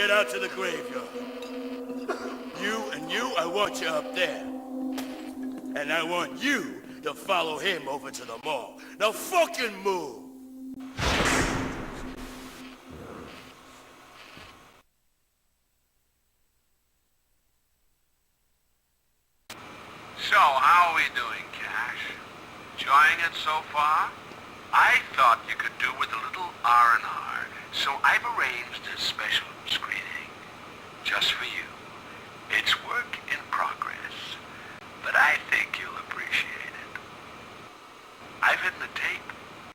get out to the graveyard. You, I want you up there. And I want you to follow him over to the mall. Now fucking move! So, how are we doing, Cash? Enjoying it so far? I thought you could do with a little R&R, so I've arranged a special screening. Just for you. It's work in progress, but I think you'll appreciate it. I've hidden a tape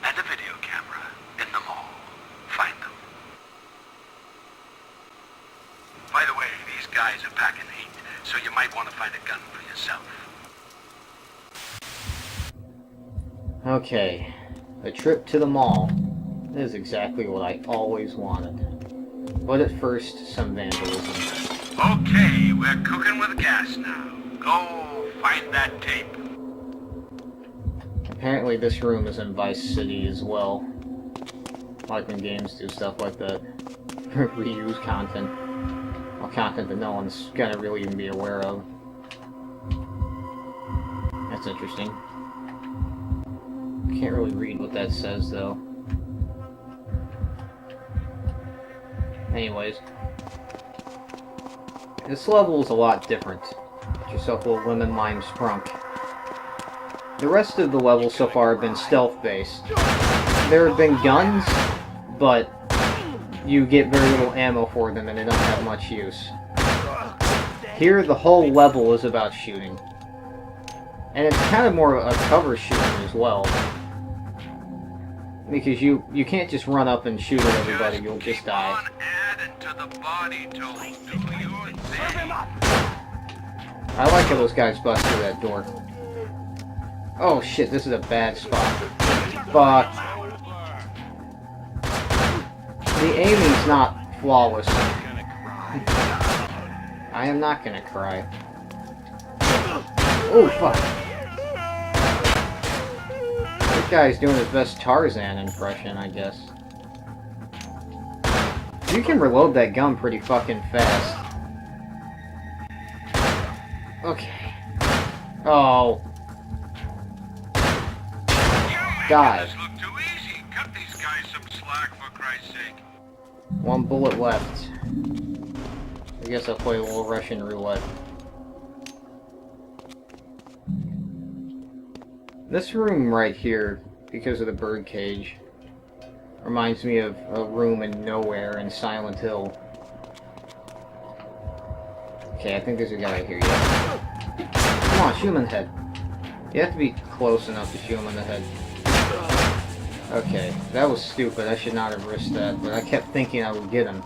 and a video camera in the mall. Find them. By the way, these guys are packing heat, so you might want to find a gun for yourself. Okay, a trip to the mall. This is exactly what I always wanted. But at first, some vandalism. Okay, we're cooking with gas now. Go find that tape. Apparently this room is in Vice City as well. Like when games do stuff like that. Reuse content. Well, content that no one's gonna really even be aware of. That's interesting. Can't really read what that says, though. Anyways. This level is a lot different. Get yourself a little lemon lime sprunk. The rest of the levels so far have been stealth-based. There have been guns, but you get very little ammo for them and they don't have much use. Here, the whole level is about shooting. And it's kind of more a cover shooting as well. Because you can't just run up and shoot at everybody, you'll just die. I like how those guys bust through that door. Oh shit, this is a bad spot. Fuck. The aiming's not flawless. I am not gonna cry. Oh fuck. This guy's doing his best Tarzan impression, I guess. You can reload that gun pretty fucking fast. Okay. Oh. Die. One bullet left. I guess I'll play a little Russian roulette. This room right here, because of the birdcage, reminds me of a room in Nowhere in Silent Hill. Okay, I think there's a guy here. Yeah. Come on, shoot him in the head. You have to be close enough to shoot him in the head. Okay, that was stupid. I should not have risked that, but I kept thinking I would get him.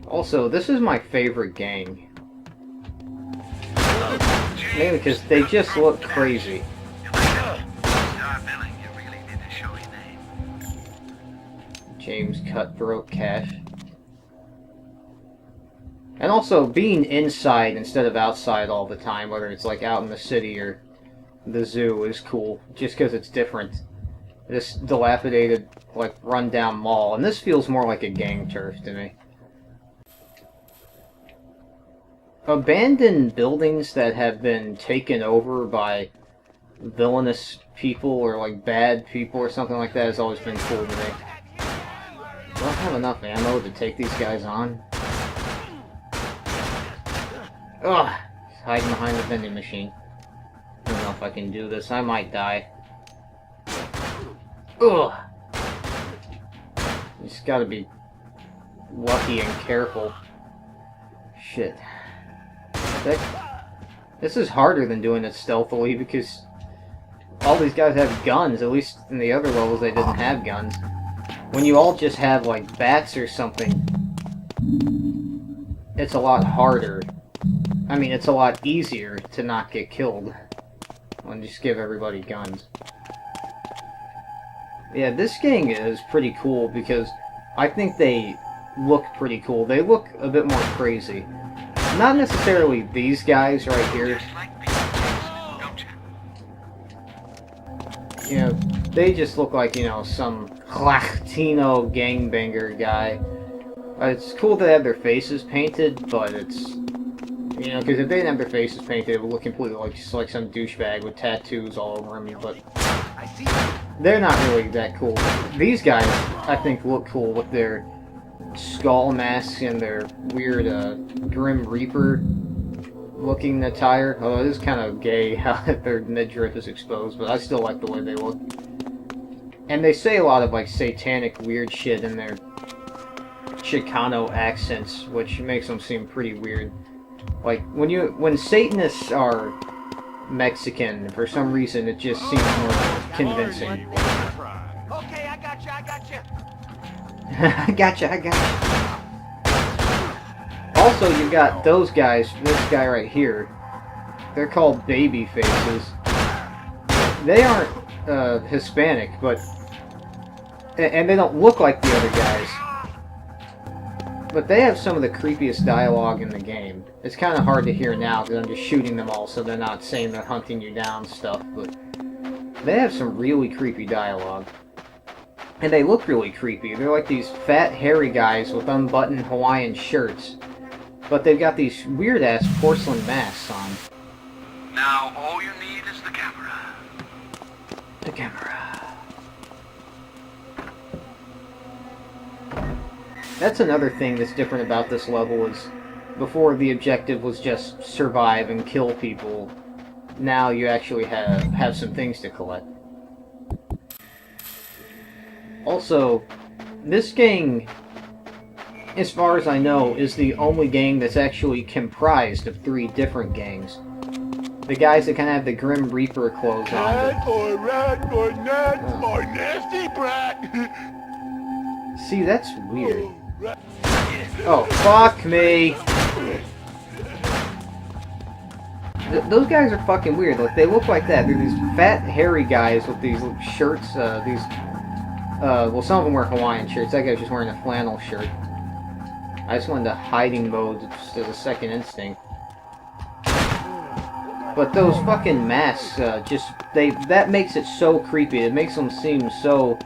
Also, this is my favorite gang. Mainly because they just look crazy. James Cutthroat Cash. And also, being inside instead of outside all the time, whether it's like out in the city or the zoo, is cool. Just because it's different. This dilapidated, like, run-down mall. And this feels more like a gang turf to me. Abandoned buildings that have been taken over by villainous people or like bad people or something like that has always been cool to me. Do I have enough ammo to take these guys on? Ugh! Hiding behind the vending machine. I don't know if I can do this. I might die. Ugh! You just gotta be lucky and careful. Shit. This is harder than doing it stealthily because all these guys have guns. At least in the other levels they didn't have guns. When you all just have like bats or something, it's a lot harder. I mean, it's a lot easier to not get killed when you just give everybody guns. Yeah, this gang is pretty cool because I think they look pretty cool. They look a bit more crazy. Not necessarily these guys right here. You know, they just look like, you know, some Latino gangbanger guy. It's cool to have their faces painted, but it's, you know, because if they didn't have their faces painted, it would look completely like just like some douchebag with tattoos all over him. But they're not really that cool. These guys, I think, look cool with their skull masks and their weird Grim Reaper looking attire. Although it is kind of gay how their midriff is exposed, but I still like the way they look. And they say a lot of like satanic weird shit in their Chicano accents, which makes them seem pretty weird. Like when Satanists are Mexican, for some reason it just seems more convincing. Okay, I got you. I gotcha. Also, you got those guys, this guy right here. They're called baby faces. They aren't Hispanic, but and they don't look like the other guys. But they have some of the creepiest dialogue in the game. It's kind of hard to hear now because I'm just shooting them all, so they're not saying they're hunting you down stuff. But they have some really creepy dialogue. And they look really creepy. They're like these fat, hairy guys with unbuttoned Hawaiian shirts. But they've got these weird-ass porcelain masks on. Now, all you need is the camera. The camera. That's another thing that's different about this level is before the objective was just survive and kill people. Now you actually have some things to collect. Also, this gang, as far as I know, is the only gang that's actually comprised of 3 different gangs. The guys that kind of have the Grim Reaper clothes on. Cat or rat or nut or nasty brat. See, that's weird. Oh, fuck me! Those guys are fucking weird. Like, they look like that. They're these fat, hairy guys with these shirts, well, some of them wear Hawaiian shirts. That guy's just wearing a flannel shirt. I just went into hiding mode just as a second instinct. But those fucking masks, that makes it so creepy. It makes them seem so,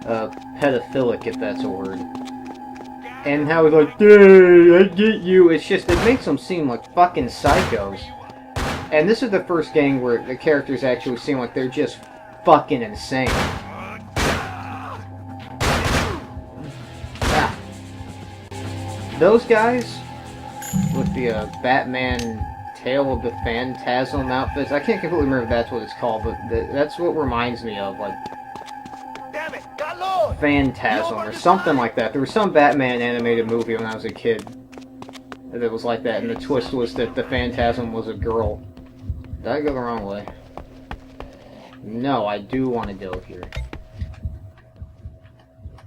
pedophilic, if that's a word. And how he's like, "Hey, I get you." It's just, it makes them seem like fucking psychos. And this is the first gang where the characters actually seem like they're just fucking insane. Ah. Those guys with the Batman Tale of the Phantasm outfits, I can't completely remember if that's what it's called, but that's what reminds me of, like, Phantasm or something like that. There was some Batman animated movie when I was a kid that was like that, and the twist was that the Phantasm was a girl. Did I go the wrong way? No, I do want to go here.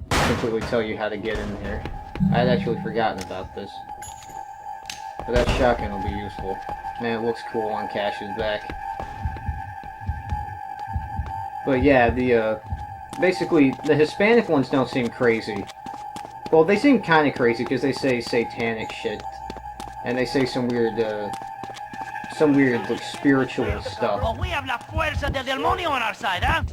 I'll completely tell you how to get in here. I had actually forgotten about this. But that shotgun will be useful. Man, it looks cool on Cash's back. But yeah, basically, the Hispanic ones don't seem crazy. Well, they seem kind of crazy because they say satanic shit. And they say some weird, like, spiritual stuff. Oh, we have la fuerza del demonio on our side, huh?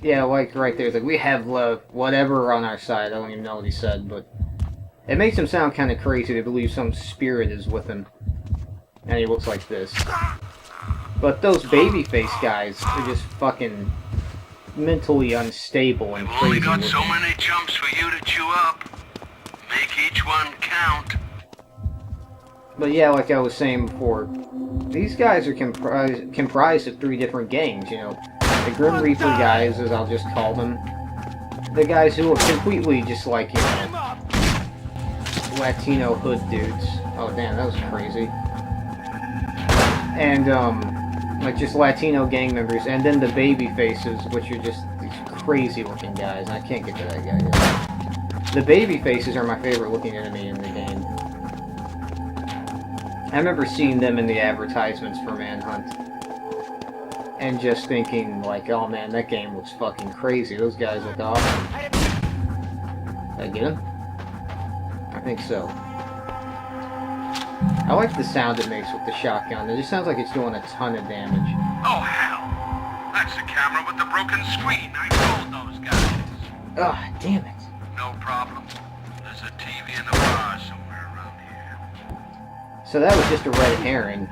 Yeah, like right there. It's like, we have whatever on our side. I don't even know what he said, but it makes him sound kind of crazy to believe some spirit is with him. And he looks like this. But those babyface guys are just fucking mentally unstable and We've crazy only got looking. so many jumps for you to chew up. Make each one count. But yeah, like I was saying before, these guys are comprised of 3 different gangs, you know. The Grim Reaper guys, as I'll just call them. The guys who look completely just like, you know, Latino hood dudes. Oh damn, that was crazy. And, like just Latino gang members, and then the baby faces, which are just these crazy looking guys. I can't get to that guy yet. The baby faces are my favorite looking enemy in the game. I remember seeing them in the advertisements for Manhunt. And just thinking, like, oh man, that game looks fucking crazy. Those guys look awesome. Did I get him? I think so. I like the sound it makes with the shotgun. It just sounds like it's doing a ton of damage. Oh, hell. That's the camera with the broken screen. I told those guys. Ah, damn it. No problem. There's a TV in the bar somewhere around here. So that was just a red herring.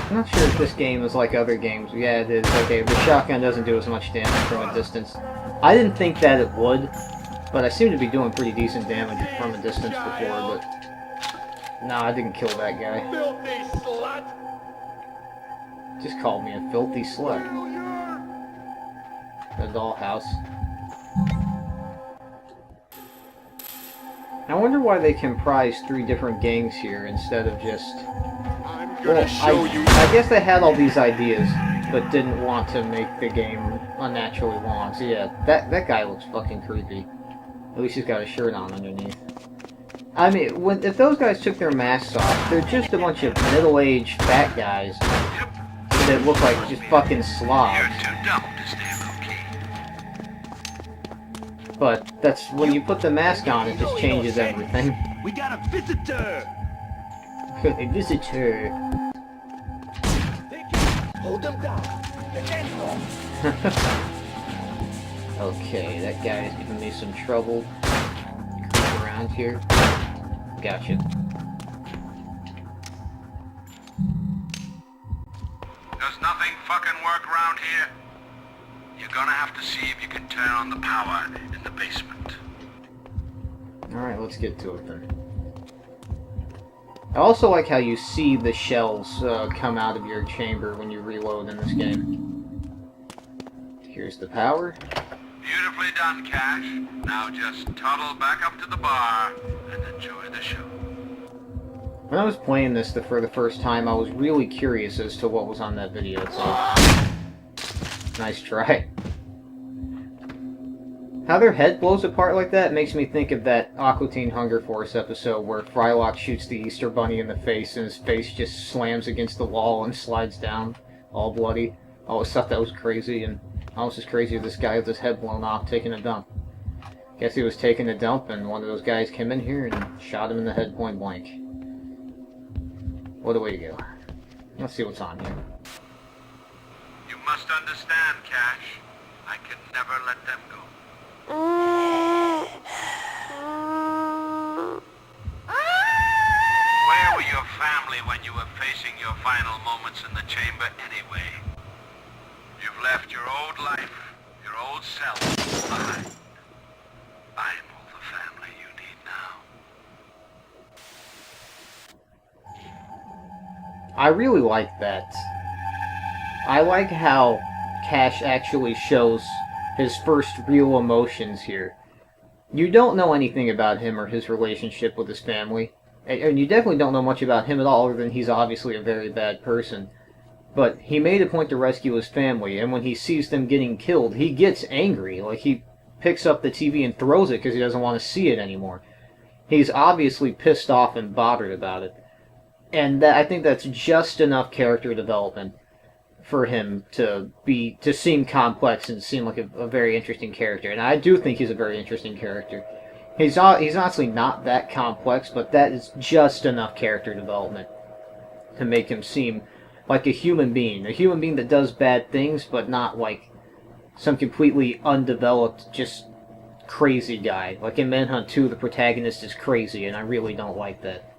I'm not sure if this game is like other games. Yeah, it is. Okay, the shotgun doesn't do as much damage from a distance. I didn't think that it would, but I seem to be doing pretty decent damage from a distance before, but... No, I didn't kill that guy. Filthy slut! Just called me a filthy slut. The dollhouse. I wonder why they comprise 3 different gangs here instead of just... Well, I guess they had all these ideas, but didn't want to make the game unnaturally long. So yeah, that guy looks fucking creepy. At least he's got a shirt on underneath. I mean, if those guys took their masks off, they're just a bunch of middle-aged fat guys that look like just fucking slobs. You're too dumb to stay low-key. But that's when you put the mask on, it just changes everything. We got a visitor! A visitor. Hold them down. Okay, that guy is giving me some trouble. Creep around here. Gotcha. Does nothing fucking work around here? You're gonna have to see if you can turn on the power in the basement. Alright, let's get to it then. I also like how you see the shells come out of your chamber when you reload in this game. Here's the power. Beautifully done, Cash. Now just toddle back up to the bar and enjoy the show. When I was playing this for the first time, I was really curious as to what was on that video, so... Nice try. How their head blows apart like that makes me think of that Aqua Teen Hunger Force episode where Frylock shoots the Easter Bunny in the face and his face just slams against the wall and slides down, all bloody. I always thought that was crazy, and almost as crazy as this guy with his head blown off taking a dump. Guess he was taking a dump and one of those guys came in here and shot him in the head point blank. What a way to go. Let's see what's on here. You must understand, Cash. I can never let them go. Where were your family when you were facing your final moments in the chamber anyway? You've left your old life, your old self behind. I'm all the family you need now. I really like that. I like how Cash actually shows his first real emotions here. You don't know anything about him or his relationship with his family. And you definitely don't know much about him at all, other than he's obviously a very bad person. But he made a point to rescue his family, and when he sees them getting killed, he gets angry. Like, he picks up the TV and throws it because he doesn't want to see it anymore. He's obviously pissed off and bothered about it. And I think that's just enough character development for him to seem complex and seem like a very interesting character. And I do think he's a very interesting character. He's honestly not that complex, but that is just enough character development to make him seem like a human being that does bad things, but not like some completely undeveloped, just crazy guy. Like in Manhunt 2, the protagonist is crazy, and I really don't like that.